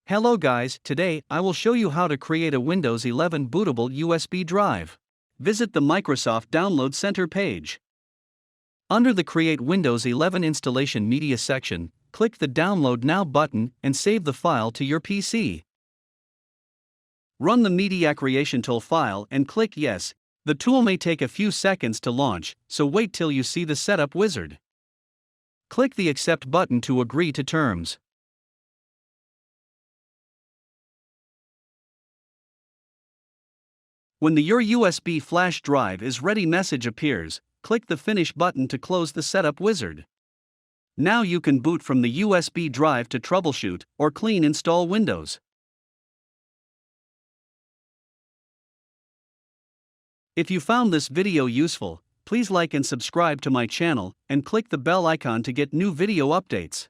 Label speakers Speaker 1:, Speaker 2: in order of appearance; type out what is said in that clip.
Speaker 1: Hello guys, today I will show you how to create a Windows 11 bootable USB drive. Visit the Microsoft Download Center page. Under the Create Windows 11 Installation Media section, click the Download Now button and save the file to your PC. Run the Media Creation Tool file and click Yes. The tool may take a few seconds to launch, so wait till you see the setup wizard. Click the Accept button to agree to terms. When the Your USB flash drive is ready message appears, click the Finish button to close the setup wizard. Now you can boot from the USB drive to troubleshoot or clean install Windows. If you found this video useful, please like and subscribe to my channel and click the bell icon to get new video updates.